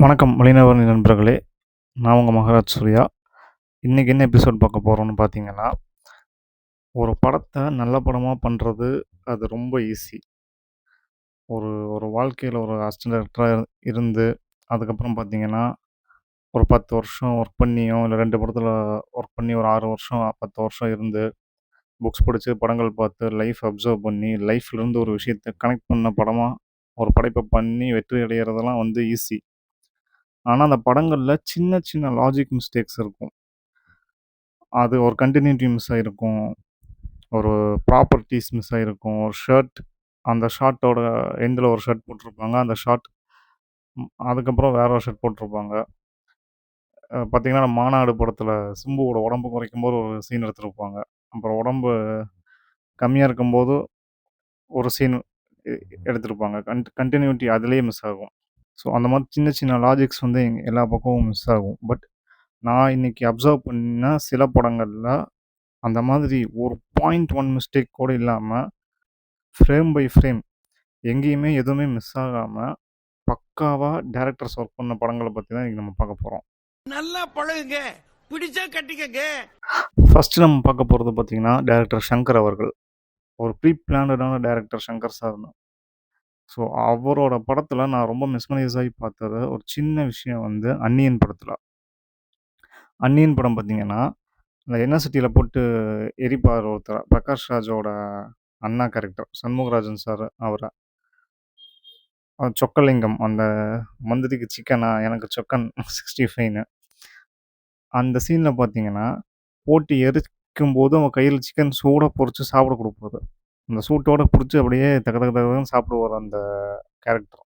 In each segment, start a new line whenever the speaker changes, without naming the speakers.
வணக்கம் மலினவரணி நண்பர்களே. நான் உங்கள் மகராஜ் சூர்யா. இன்றைக்கி என்ன எபிசோட் பார்க்க போகிறோம்னு பார்த்தீங்கன்னா, ஒரு படத்தை நல்ல படமாக பண்ணுறது அது ரொம்ப ஈஸி. ஒரு ஒரு வாழ்க்கையில் ஒரு அசிஸ்டன்ட் டைரக்டராக இருந்து அதுக்கப்புறம் பார்த்தீங்கன்னா, ஒரு 10 வருஷம் ஒர்க் பண்ணியோ இல்லை 2 படத்தில் ஒர்க் பண்ணி ஒரு 6 வருஷம் 10 வருஷம் இருந்து புக்ஸ் படித்து படங்கள் பார்த்து லைஃப் அப்சர்வ் பண்ணி லைஃப்லேருந்து ஒரு விஷயத்தை கனெக்ட் பண்ண படமாக ஒரு படைப்பை பண்ணி வெற்றி அடைகிறதெல்லாம் ஈஸி. ஆனால் அந்த படங்களில் சின்ன சின்ன லாஜிக் மிஸ்டேக்ஸ் இருக்கும். அது ஒரு கன்டினியூட்டி மிஸ் ஆகிருக்கும், ஒரு ப்ராப்பர்ட்டிஸ் மிஸ் ஆகிருக்கும், ஒரு ஷர்ட் அந்த ஷார்ட்டோட எண்டில் ஒரு ஷர்ட் போட்டிருப்பாங்க, அந்த ஷார்ட் அதுக்கப்புறம் வேற ஒரு ஷர்ட் போட்டிருப்பாங்க. பார்த்தீங்கன்னா மாநாடு படத்தில் சிம்புவோட உடம்பு குறைக்கும் போது ஒரு சீன் எடுத்திருப்பாங்க, அப்புறம் உடம்பு கம்மியாக இருக்கும்போது ஒரு சீன் எடுத்திருப்பாங்க. கண்டினியூட்டி அதுலேயே மிஸ் ஆகும். ஸோ அந்த மாதிரி சின்ன சின்ன லாஜிக்ஸ் எல்லா பக்கமும் மிஸ் ஆகும். பட் நான் இன்றைக்கி அப்சர்வ் பண்ண சில படங்களில் அந்த மாதிரி ஒரு 0.1 மிஸ்டேக் கூட இல்லாமல் ஃப்ரேம் பை ஃப்ரேம் எங்கேயுமே எதுவுமே மிஸ் ஆகாமல் பக்காவாக டேரக்டர்ஸ் ஒர்க் பண்ண படங்களை பற்றி தான் இன்றைக்கி நம்ம பார்க்க போகிறோம். நல்லா பழகுங்க, பிடிச்சா கட்டிக்கங்க. ஃபஸ்ட்டு நம்ம பார்க்க போகிறது பார்த்திங்கன்னா டேரக்டர் சங்கர் அவர்கள். ஒரு ப்ரீ பிளானடான டேரக்டர் சங்கர் சார்னு. ஸோ அவரோட படத்தில் நான் ரொம்ப மெஸ்மரைஸ் ஆகி பார்த்தது ஒரு சின்ன விஷயம் அந்நியன் படத்தில். அந்நியன் படம் பார்த்திங்கன்னா, அந்த யூனிவர்சிட்டியில் போட்டு எரிப்பார் ஒருத்தர், பிரகாஷ் ராஜோட அண்ணா கேரக்டர் சண்முகராஜன் சார். அவரை சொக்கலிங்கம், அந்த மந்திரிக்கு சிக்கனா எனக்கு சொக்கன் 65ன்னு அந்த சீனில் பார்த்தீங்கன்னா, போட்டு எரிக்கும்போது அவன் கையில் சிக்கன் சூடாக பொரித்து சாப்பிட கொடுப்பாரு. அந்த சூட்டோடு பிடிச்சி அப்படியே தக தக தகன்னு சாப்பிடுவார் அந்த கேரக்டர்.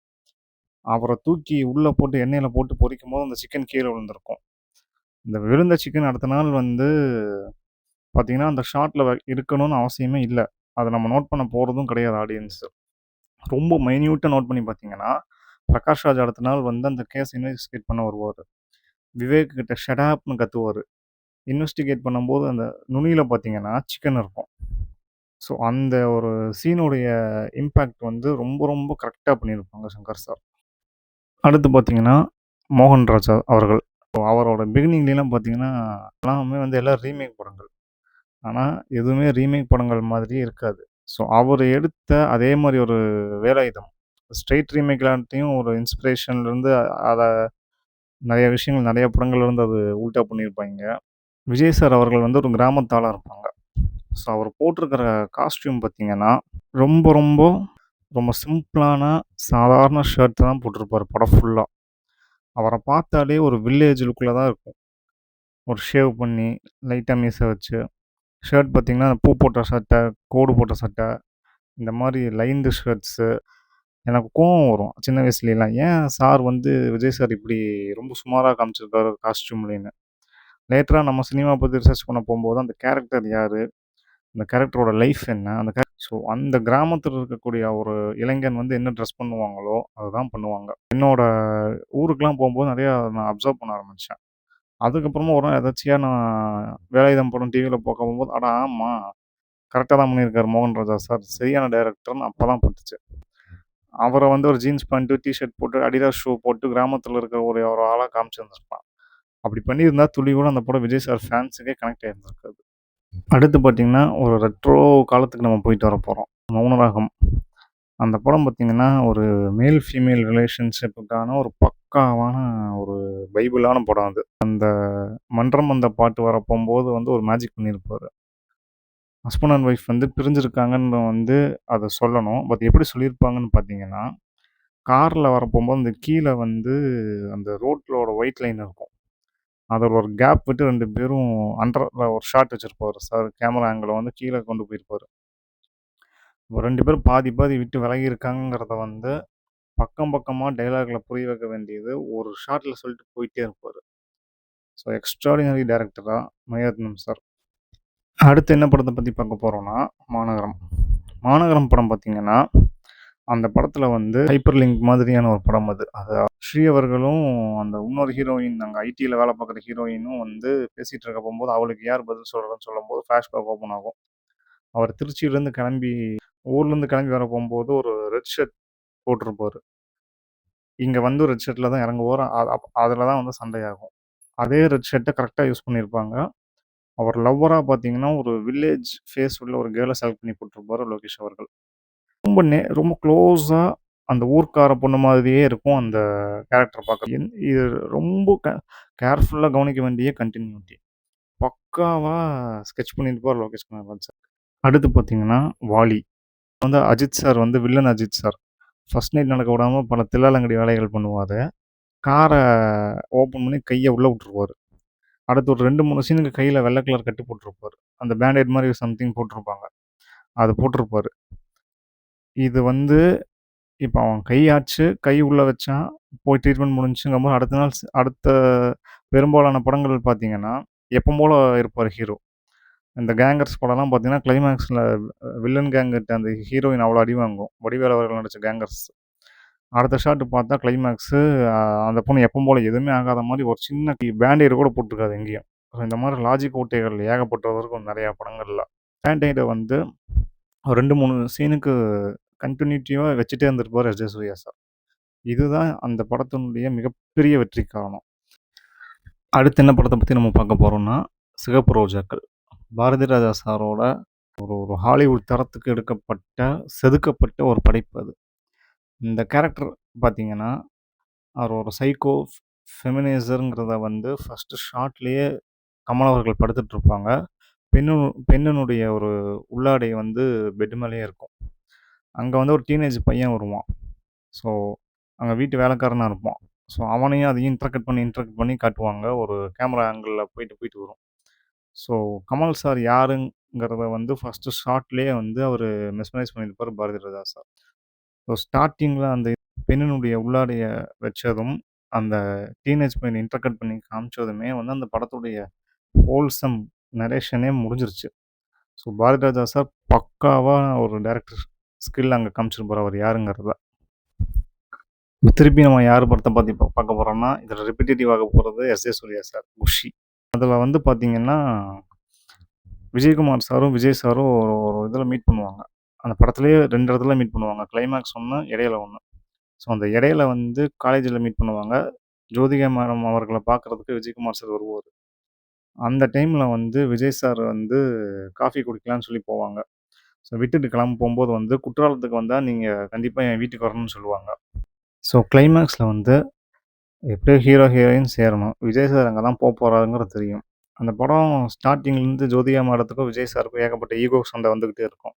அவரை தூக்கி உள்ளே போட்டு எண்ணெயில் போட்டு பொரிக்கும் போது அந்த சிக்கன் கீழே விழுந்திருக்கும். இந்த விழுந்த சிக்கன் அடுத்த நாள் பார்த்தீங்கன்னா அந்த ஷாட்டில் இருக்கணும்னு அவசியமே இல்லை. அதை நம்ம நோட் பண்ண போகிறதும் கிடையாது ஆடியன்ஸு. ரொம்ப மைன்யூட்டாக நோட் பண்ணி பார்த்தீங்கன்னா, பிரகாஷ் ராஜ் அடுத்த நாள் அந்த கேஸ் இன்வெஸ்டிகேட் பண்ண வருவார். விவேக் கிட்ட ஷடாப்னு கத்துவார். இன்வெஸ்டிகேட் பண்ணும்போது அந்த நுனியில் பார்த்தீங்கன்னா சிக்கன் இருக்கும். ஸோ அந்த ஒரு சீனுடைய இம்பேக்ட் ரொம்ப ரொம்ப கரெக்டாக பண்ணியிருப்பாங்க சங்கர் சார். அடுத்து பார்த்தீங்கன்னா மோகன்ராஜா அவர்கள். அவரோட பிகினிங்லாம் பார்த்தீங்கன்னா எல்லாமே எல்லாம் ரீமேக் படங்கள். ஆனால் எதுவுமே ரீமேக் படங்கள் மாதிரியே இருக்காது. ஸோ அவர் எடுத்த அதே மாதிரி ஒரு வேலாயுதம் ஸ்ட்ரெயிட் ரீமேக்லான்ட்டையும் ஒரு இன்ஸ்பிரேஷன்லேருந்து அதை நிறைய விஷயங்கள் நிறைய படங்கள்லேருந்து அது உல்ட்டா பண்ணியிருப்பாங்க. விஜய் சார் அவர்கள் ஒரு கிராமத்தாளாக இருப்பாங்க. ஸோ அவர் போட்டிருக்கிற காஸ்ட்யூம் பார்த்திங்கன்னா ரொம்ப ரொம்ப ரொம்ப சிம்பிளான சாதாரண ஷர்ட் தான் போட்டிருப்பார் படம் ஃபுல்லாக. அவரை பார்த்தாலே ஒரு வில்லேஜ் லுக்கில் தான் இருக்கும். ஒரு ஷேவ் பண்ணி லைட்டாக மீசை வச்சு ஷர்ட் பார்த்திங்கன்னா பூ போட்ட சட்டை, கோடு போட்ட சட்டை, இந்த மாதிரி லைன்டு ஷர்ட்ஸு. எனக்கு கோவம் வரும் சின்ன வயசுலலாம், ஏன் சார் விஜய் சார் இப்படி ரொம்ப சுமாராக காமிச்சிருக்காரு காஸ்ட்யூம்லேன்னு. லேட்டராக நம்ம சினிமா பற்றி ரிசர்ச் பண்ண போகும்போது அந்த கேரக்டர் யார், அந்த கேரக்டரோட லைஃப் என்ன, ஸோ அந்த கிராமத்தில் இருக்கக்கூடிய ஒரு இளைஞன் என்ன ட்ரெஸ் பண்ணுவாங்களோ அதுதான் பண்ணுவாங்க. என்னோடய ஊருக்கெலாம் போகும்போது நிறையா நான் அப்சர்வ் பண்ண ஆரம்பித்தேன். அதுக்கப்புறமா ஒரு நாள் எதாச்சியாக நான் வேலாயுதம் படம் டிவியில் பார்க்க போகும்போது, அட ஆமாம், கரெக்டாக தான் பண்ணியிருக்காரு மோகன்ராஜா சார், சரியான டைரக்டர்னு அப்போ தான் பட்டுச்சு. அவரை ஒரு ஜீன்ஸ் பேண்ட்டு, டிஷர்ட் போட்டு, அடிடாஸ் ஷூ போட்டு கிராமத்தில் இருக்கிற ஒரு ஆளாக காமிச்சிருந்துருப்பான். அப்படி பண்ணியிருந்தா துளி கூட அந்த படம் விஜய் சார் ஃபேன்ஸுக்கே கனெக்ட் ஆகியிருந்திருக்காது. அடுத்து பார்த்திங்கன்னா ஒரு ரெட்ரோ காலத்துக்கு நம்ம போயிட்டு வர போகிறோம். மௌனராகம். அந்த படம் பார்த்திங்கன்னா ஒரு மேல் ஃபீமேல் ரிலேஷன்ஷிப்புக்கான ஒரு பக்காவான ஒரு பைபிளான படம் அது. அந்த மன்றம் அந்த பாட்டு வர போகும்போது ஒரு மேஜிக் பண்ணியிருப்பார். ஹஸ்பண்ட் அண்ட் ஒய்ஃப் பிரிஞ்சிருக்காங்கன்னு அதை சொல்லணும். பட் எப்படி சொல்லியிருப்பாங்கன்னு பார்த்தீங்கன்னா, காரில் வரப்போகும்போது அந்த கீழே அந்த ரோட்டோட ஒயிட் லைன் இருக்கும். அதில் ஒரு கேப் விட்டு 2 பேரும் அண்டரில் ஒரு ஷாட் வச்சுருப்பார் சார். கேமரா ஆங்கிளை கீழே கொண்டு போயிருப்பார். 2 பேரும் பாதி பாதி விட்டு விலகி இருக்காங்கிறத பக்கம் பக்கமாக டைலாகில் புரிய வைக்க வேண்டியது ஒரு ஷாட்டில் சொல்லிட்டு போயிட்டே இருப்பார். ஸோ எக்ஸ்ட்ராடினரி டைரக்டராக மணிரத்னம் சார். அடுத்து என்ன படத்தை பற்றி பார்க்க போகிறோன்னா மாநகரம். மாநகரம் படம் பார்த்திங்கன்னா அந்த படத்தில் ஹைப்பர் லிங்க் மாதிரியான ஒரு படம் அது. ஸ்ரீ அவர்களும் அந்த இன்னொரு ஹீரோயின் அங்கே ஐடியில் வேலை பார்க்குற ஹீரோயினும் பேசிகிட்டு இருக்க போகும்போது அவளுக்கு யார் பதில் சொல்கிறேன்னு சொல்லும்போது ஃப்ளாஷ்பேக் ஓப்பன் ஆகும். அவர் திருச்சியிலேருந்து கிளம்பி ஊர்லேருந்து கிளம்பி வர போகும்போது ஒரு ரெட் ஷர்ட் போட்டிருப்பார். இங்க வந்து ரெட் ஷர்ட்ல தான் இறங்குவாரு. அதுல தான் வந்து சண்டையாகும். அதே ரெட் ஷர்ட்ட கரெக்ட்டா யூஸ் பண்ணியிருப்பாங்க. அவர் லவ்வரா பார்த்தீங்கன்னா, ஒரு வில்லேஜ் ஃபேஸ் உள்ள ஒரு கேர்ள செலக்ட் பண்ணி போட்டுருப்பாரு லோகேஷ் அவர்கள். ரொம்ப க்ளோஸா அந்த ஊர்க்கார பொண்ணு மாதிரியே இருக்கும் அந்த கேரக்டர் பார்க்க. இது ரொம்ப கேர்ஃபுல்லா கவனிக்க வேண்டிய கன்டினியூட்டி. பக்காவா ஸ்கெட்ச் பண்ணியிருப்பார் லோகேஷ் கனகராஜ் சார். அடுத்து பார்த்தீங்கன்னா, வாலி. வந்து அஜித் சார் வந்து villain Ajith sir. First night நடக்க விடாம பல தில்லாலங்கடி வேலைகள் பண்ணுவாரு. கார ஓப்பன் பண்ணி கைய உள்ள விட்டுருவாரு. அடுத்து ஒரு 2, 3 சீனுக்கு கையில வெள்ள கலர் கட்டு போட்டுருப்பாரு. அந்த பேண்டேட் மாரி சம்திங் போட்டுருப்பாங்க. அது போட்டுருப்பாரு. இது வந்து இப்ப அவன் கை ஆச்சு, கை உள்ள வச்சான், போய் ட்ரீட்மெண்ட் முடிஞ்சுங்கும்போது அடுத்த நாள் அடுத்த பெரும்பாலான படங்கள் பார்த்தீங்கன்னா, எப்பவும் போல இருப்பாரு ஹீரோ. இந்த கேங்கர்ஸ் படம்லாம் பார்த்தீங்கன்னா, கிளைமாக்ஸ்ல வில்லன் கேங்கிட்ட அந்த ஹீரோயின் அவ்வளோ அடி வாங்கும். வடிவேலு அவர்கள் நடிச்ச கேங்கர்ஸ். அடுத்த ஷாட் பார்த்தா கிளைமாக்ஸு அந்த பொண்ணு எப்பவும் போல எதுவுமே ஆகாத மாரி ஒரு சின்ன பேண்டேடு கூட போட்டுருக்காது எங்கேயும். இந்த மாரி லாஜிக் ஓட்டைகள் ஏகப்பட்டது இருக்கும் நெறையா படங்கள்ல. பேண்டேட வந்து ஒரு 2, 3 சீனுக்கு கன்டினியூட்டிவா வச்சுட்டே இருந்திருப்பாரு எஸ். ஜே. சூர்யா சார். இதுதான் அந்த படத்தினுடைய மிகப்பெரிய வெற்றிக் காரணம். அடுத்து என்ன படத்த பத்தி நம்ம பார்க்க போறோம்னா, சிகப்பு ரோஜாக்கள். பாரதி ராஜா சாரோட ஒரு ஹாலிவுட் தரத்துக்கு எடுக்கப்பட்ட, செதுக்கப்பட்ட ஒரு படைப்பு அது. இந்த கேரக்டர் பார்த்தீங்கன்னா, அவர் ஒரு சைக்கோ ஃபெமினைசர்ங்கிறத வந்து ஃபர்ஸ்ட்டு ஷாட்லயே கமல் அவர்கள் படுத்துட்ருப்பாங்க. பெண்ணு பெண்ணினுடைய ஒரு உள்ளாடை வந்து பெட் மேலயே இருக்கும். அங்க வந்து ஒரு டீனேஜ் பையன் வருவான். ஸோ, அங்க வீட்டு வேலைக்காரனா இருப்பான். ஸோ, அவனையும் அதையும் இன்டராக்ட் பண்ணி காட்டுவாங்க. ஒரு கேமரா ஆங்கிள்ல போயிட்டு வரும். ஸோ, கமல் சார் யாருங்கிறத வந்து ஃபர்ஸ்ட்டு ஷாட்லயே வந்து அவரு மெஸ்மரைஸ் பண்ணியிருப்பாரு பாரதி ராஜா சார். ஸோ, ஸ்டார்ட்டிங்ல அந்த பெண்ணினுடைய உள்ளாடைய வச்சதும், அந்த டீனேஜ் பையன இன்டர்கட் பண்ணி காமிச்சதுமே வந்து அந்த படத்துடைய ஹோல்சம் நரேஷனே முடிஞ்சிருச்சு. ஸோ, பாரதி ராஜா சார் பக்காவா ஒரு டைரக்டர் ஸ்கில் அங்க காமிச்சிருப்பாரு அவர் யாருங்கிறத. திருப்பி நம்ம யார் படத்த பத்தி பார்க்க போறோம்னா, இதுல ரிப்பிட்டேட்டிவ் ஆக போறது எஸ். ஜே. சூர்யா சார், குஷி. அதுல வந்து பார்த்தீங்கன்னா, விஜயகுமார் சாரும், விஜய் சாரும் ஒரு இதுல மீட் பண்ணுவாங்க. அந்த படத்திலேயே 2 இடத்துல மீட் பண்ணுவாங்க. கிளைமாக்ஸ் ஒண்ணு, இடையில ஒண்ணு. ஸோ, அந்த இடையில வந்து காலேஜ்ல மீட் பண்ணுவாங்க. ஜோதிகா மேடம் அவர்கள பார்க்கறதுக்கு விஜயகுமார் சார் வருவாரு. அந்த டைம்ல வந்து விஜய் சார் வந்து காஃபி குடிக்கலான்னு சொல்லி போவாங்க. ஸோ, விட்டுட்டு கிளம்ப போம்போது வந்து குற்றாலத்துக்கு வந்தா நீங்க கண்டிப்பா என் வீட்டுக்கு வரணும்னு சொல்லுவாங்க. ஸோ, கிளைமாக்ஸ்ல வந்து எப்படியோ ஹீரோ, ஹீரோயின் சேரணும். விஜய் சார் அங்க தான் போறாருங்கிறது தெரியும். அந்த படம் ஸ்டார்ட்டிங்லேருந்து ஜோதிகா மேடத்துக்கும், விஜய் சாருக்கும் ஏகப்பட்ட ஈகோ சண்டை வந்துகிட்டே இருக்கும்.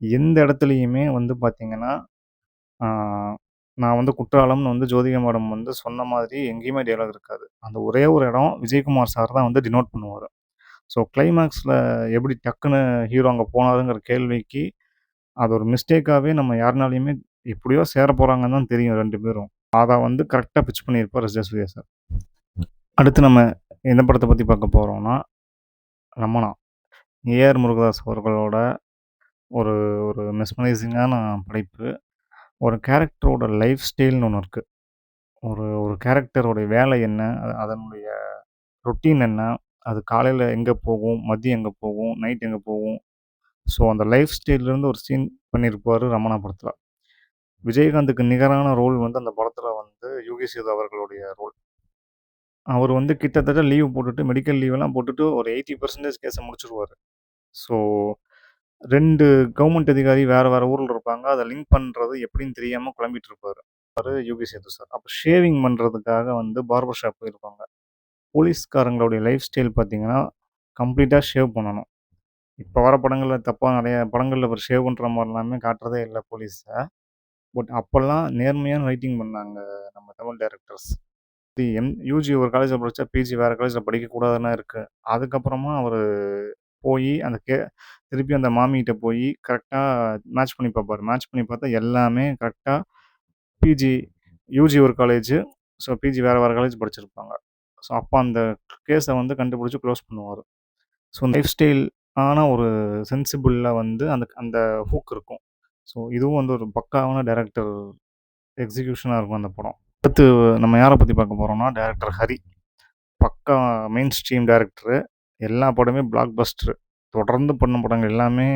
எந்த இடத்துலயுமே வந்து பார்த்தீங்கன்னா, ஆ நான் வந்து குற்றாலம்னு வந்து ஜோதிகா மேடம் வந்து சொன்ன மாதிரி எங்கேயுமே டயலாக் இருக்காது. அந்த ஒரே ஒரு இடம் விஜயகுமார் சார் தான் வந்து டினோட் பண்ணுவாரு. ஸோ கிளைமாக்ஸ்ல எப்படி டக்குனு ஹீரோ அங்க போனாருங்கிற கேள்விக்கு, அது ஒரு மிஸ்டேக்காவே நம்ம யாருனாலயுமே எப்படியோ சேர போறாங்கன்னு தான் தெரியும் 2 பேரும். அத வந்து கரெக்ட்டா பிட்ச் பண்ணியிருப்பார் எஸ். ஜே. சூர்யா சார். அடுத்து நம்ம எந்த படத்த பத்தி பார்க்க போறோம்னா, ரமணா. ஏ.ஆர். முருகதாஸ் அவர்களோட ஒரு ஒரு மெஸ்மரைசிங்கான படைப்பு. ஒரு கேரக்டரோட லைஃப் ஸ்டைல்னு ஒண்ணு இருக்கு. ஒரு ஒரு கேரக்டரோட வேலை என்ன? அதனுடைய ரொட்டீன் என்ன? அது காலையில எங்க போகும்? மதியம் எங்க போகும்? நைட் எங்க போகும்? ஸோ, அந்த லைஃப் ஸ்டைல்லேருந்து ஒரு சீன் பண்ணியிருப்பாரு ரமணா படத்துல. விஜயகாந்துக்கு நிகரான ரோல் வந்து அந்த படத்துல வந்து யோகி சேது அவர்களுடைய ரோல். அவரு வந்து கிட்டத்தட்ட லீவ் போட்டுட்டு மெடிக்கல் லீவெல்லாம் போட்டுட்டு ஒரு 80% கேஸ முடிச்சுருவாரு. ஸோ, 2 கவர்மெண்ட் அதிகாரி வேற வேற ஊர்ல இருப்பாங்க. அத லிங்க் பண்றது எப்படின்னு தெரியாம குழம்பிட்டு இருப்பாரு. யோகி சேது சார். அப்ப ஷேவிங் பண்றதுக்காக வந்து பார்பர் ஷாப் போயிருப்பாங்க. போலீஸ்காரங்களுடைய லைஃப் ஸ்டைல் பார்த்தீங்கன்னா, கம்ப்ளீட்டா ஷேவ் பண்ணணும். இப்ப வர படங்கள்ல தப்பா நெறைய படங்கள்ல ஒரு ஷேவ் பண்ற மாரிலாமே காட்டுறதே இல்ல போலீஸ. பட் அப்பல்லாம் நேர்மையான ரைட்டிங் பண்ணாங்க நம்ம தமிழ் டைரக்டர்ஸ். யுஜி ஒரு காலேஜ்ல படிச்சா, பிஜி வேற காலேஜ்ல படிக்கக்கூடாதுன்னு இருக்கு. அதுக்கப்புறமா அவரு போயி அந்த திருப்பி அந்த மாமிகிட்ட போயி கரெக்ட்டா மேட்ச் பண்ணி பார்ப்பாரு. மேட்ச் பண்ணி பார்த்தா எல்லாமே கரெக்ட்டா பிஜி யுஜி ஒரு காலேஜு, ஸோ பிஜி வேற வேற காலேஜ் படிச்சிருப்பாங்க. ஸோ அப்ப அந்த கேஸ வந்து கண்டுபிடிச்சு க்ளோஸ் பண்ணுவாரு. ஸோ லைஃப் ஸ்டைல் ஆன ஒரு சென்சிபிள்ல வந்து அந்த அந்த ஹூக் இருக்கும். ஸோ இதுவும் வந்து ஒரு பக்காவான டைரக்டர் எக்ஸிகியூஷனா இருக்கும் அந்த படம். அடுத்து நம்ம யார பத்தி பார்க்க போறோம்னா, டைரக்டர் ஹரி. பக்கா மெயின் ஸ்ட்ரீம் டைரக்டரு. எல்லா படமே பிளாக் பஸ்டரு. தொடர்ந்து பண்ண படங்கள் எல்லாமே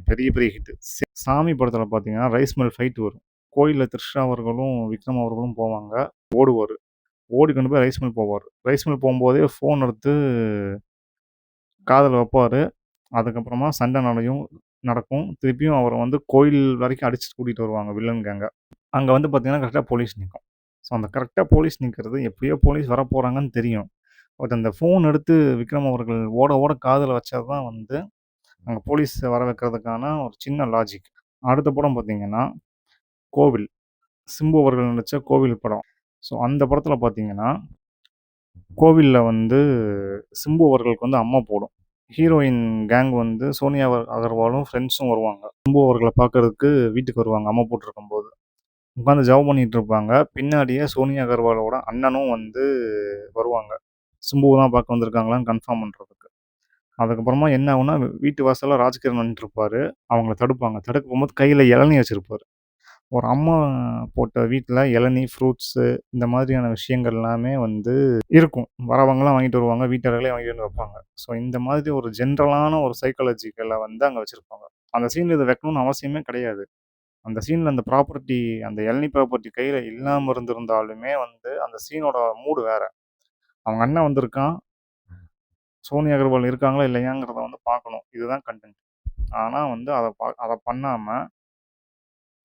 பெரிய பெரிய ஹிட்டு. சாமி படத்துல பார்த்தீங்கன்னா, ரைஸ் மில் ஃபைட் வரும். கோயில்ல த்ரிஷா அவர்களும், விக்ரம் அவர்களும் போவாங்க. ஓடுவாரு. ஓடி கொண்டு போய் ரைஸ் மில் போவாரு. ரைஸ் மில் போம்போதே ஃபோன் எடுத்து காதுல வைப்பாரு. அதுக்கப்புறமா சண்டை நடக்கும். திருப்பியும் அவர வந்து கோயில் வரைக்கும் அடிச்சுட்டு கூட்டிட்டு வருவாங்க வில்லன் கேங்க. அங்க வந்து பார்த்தீங்கன்னா, கரெக்ட்டா போலீஸ் நிக்கும். ஸோ, அந்த கரெக்ட்டா போலீஸ் நிக்கிறது, எப்படியோ போலீஸ் வரப்போறாங்கன்னு தெரியும். பட் அந்த ஃபோன் எடுத்து விக்ரம் அவர்கள் ஓட, ஓட காதுல வச்சது தான் வந்து, அங்க போலீஸ வர வைக்கிறதுக்கான ஒரு சின்ன லாஜிக். அடுத்த படம் பார்த்தீங்கன்னா, கோவில். சிம்பு அவர்கள் நடிச்ச கோவில் படம். ஸோ, அந்த படத்துல பார்த்தீங்கன்னா, கோவில்ல வந்து சிம்பு அவர்களுக்கு வந்து அம்ம போடும். ஹீரோயின் கேங் வந்து சோனியா அகர்வாலும், ஃப்ரெண்ட்ஸும் வருவாங்க. சிம்பு அவர்கள பார்க்கறதுக்கு வீட்டுக்கு வருவாங்க, அம்ம போட்டிருக்கும்போது. உட்காந்து ஜெபம் பண்ணிட்டு இருப்பாங்க. பின்னாடியே சோனியா அகர்வாலோட அண்ணனும் வந்து வருவாங்க. சிம்புவ தான் பார்க்க வந்திருக்காங்களான்னு கன்ஃபார்ம் பண்றதுக்கு. அதுக்கப்புறமா என்ன ஆகும்னா, வீட்டு வாசல்ல ராஜ்கிரண் நின்னுட்டுருப்பாரு. அவங்கள தடுப்பாங்க. தடுக்க போம்போது கையில இளநீ வச்சிருப்பாரு. ஒரு அம்மா போட்ட வீட்ல இளநீ, ஃப்ரூட்ஸு இந்த மாதிரியான விஷயங்கள் எல்லாமே வந்து இருக்கும். வரவங்கலாம் வாங்கிட்டு வருவாங்க. வீட்டார்களே வாங்கிட்டு வந்து வைப்பாங்க. ஸோ இந்த மாதிரி ஒரு ஜென்ரலான ஒரு சைக்காலஜிக்கல வந்து அங்க வச்சிருப்பாங்க. அந்த சீன்ல இத வைக்கணும்னு அவசியமே கிடையாது. அந்த சீன்ல அந்த ப்ராப்பர்ட்டி அந்த இளநீ ப்ராப்பர்ட்டி கையில இல்லாம இருந்திருந்தாலுமே வந்து, அந்த சீனோட மூடு வேற. அவங்க அண்ணன் வந்திருக்கான். சோனி அகர்வால் இருக்காங்களா இல்லையாங்கிறத வந்து பார்க்கணும். இதுதான் கன்டென்ட். ஆனா வந்து அத பண்ணாம,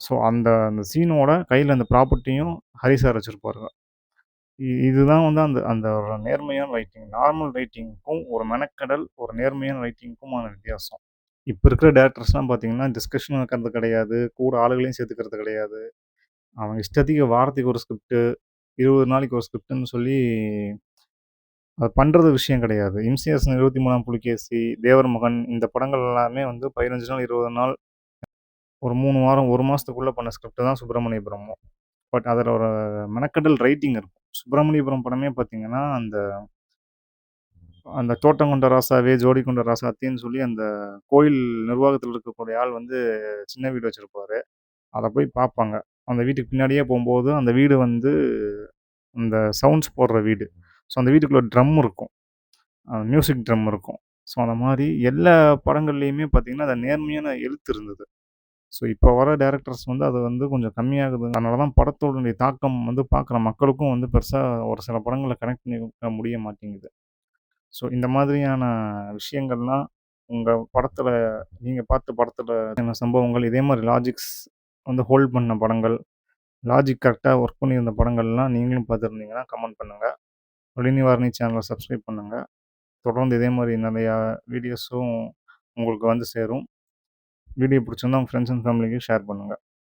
ஸோ அந்த அந்த சீனோட கையில அந்த ப்ராப்பர்ட்டியும் ஹரி சார் வச்சிருப்பாருங்க. இதுதான் வந்து அந்த அந்த ஒரு நேர்மையான ரைட்டிங். நார்மல் ரைட்டிங்க்கும், ஒரு மெனக்கெடல், ஒரு நேர்மையான ரைட்டிங்க்குமான வித்தியாசம். இப்ப இருக்கிற டைரக்டர்ஸ்லாம் பார்த்தீங்கன்னா, டிஸ்கஷன் வைக்கிறது கிடையாது. கூட ஆளுகளையும் சேர்த்துக்கிறது கிடையாது. அவங்க இஷ்டத்துக்கு வாரத்துக்கு ஒரு ஸ்கிரிப்ட் 20 நாளைக்கு ஒரு ஸ்கிரிப்ட்ன்னு சொல்லி அது பண்றது விஷயம் கிடையாது. இம்சியாசன் 23ஆம் புலிகேசி, தேவர் மகன் இந்த படங்கள் எல்லாமே வந்து 15 நாள், 20 நாள், ஒரு 3 வாரம், 1 மாசத்துக்குள்ள பண்ண ஸ்கிரிப்ட் தான் சுப்பிரமணியபுரமும். பட் அதில ஒரு மெனக்கெடல் ரைட்டிங் இருக்கும். சுப்பிரமணியபுரம் படமே பார்த்தீங்கன்னா, அந்த அந்த தோட்டம் கொண்ட ராசாவே, ஜோடி கொண்ட ராசாத்தின்னு சொல்லி அந்த கோயில் நிர்வாகத்தில இருக்கக்கூடிய ஆள் வந்து சின்ன வீடு வச்சிருப்பாரு. அத போய் பார்ப்பாங்க. அந்த வீட்டுக்கு பின்னாடியே போம்போது, அந்த வீடு வந்து இந்த சவுண்ட்ஸ் போடுற வீடு. ஸோ அந்த வீட்டுக்குள்ள ட்ரம் இருக்கும். மியூசிக் ட்ரம் இருக்கும். ஸோ அந்த மாரி எல்லா படங்கள்லயுமே பார்த்தீங்கன்னா, அந்த நேர்மையான எழுத்து இருந்தது. ஸோ இப்போ வர டைரக்டர்ஸ் வந்து அது வந்து கொஞ்சம் கம்மியாகுது. அதனால தான் படத்தோடைய தாக்கம் வந்து பார்க்குற மக்களுக்கும் வந்து பெருசா ஒரு சில படங்கள கனெக்ட் பண்ணிக்க முடிய மாட்டேங்குது. ஸோ இந்த மாதிரியான விஷயங்கள்லாம் உங்க படத்துல நீங்க பார்த்த படத்துல என்ன சம்பவங்கள், இதே மாரி லாஜிக்ஸ் வந்து ஹோல்ட் பண்ண படங்கள், லாஜிக் கரெக்ட்டா ஒர்க் பண்ணியிருந்த படங்கள்லாம் நீங்களும் பார்த்துருந்தீங்கன்னா கமெண்ட் பண்ணுங்க. ஒளிநிவாரணி சேனல சப்ஸ்கிரைப் பண்ணுங்க. தொடர்ந்து இதே மாரி நெறையா வீடியோஸும் உங்களுக்கு வந்து சேரும். வீடியோ பிடிச்சிருந்தா உங்க ஃப்ரெண்ட்ஸ் அண்ட் ஃபேமிலிக்கு ஷேர் பண்ணுங்க.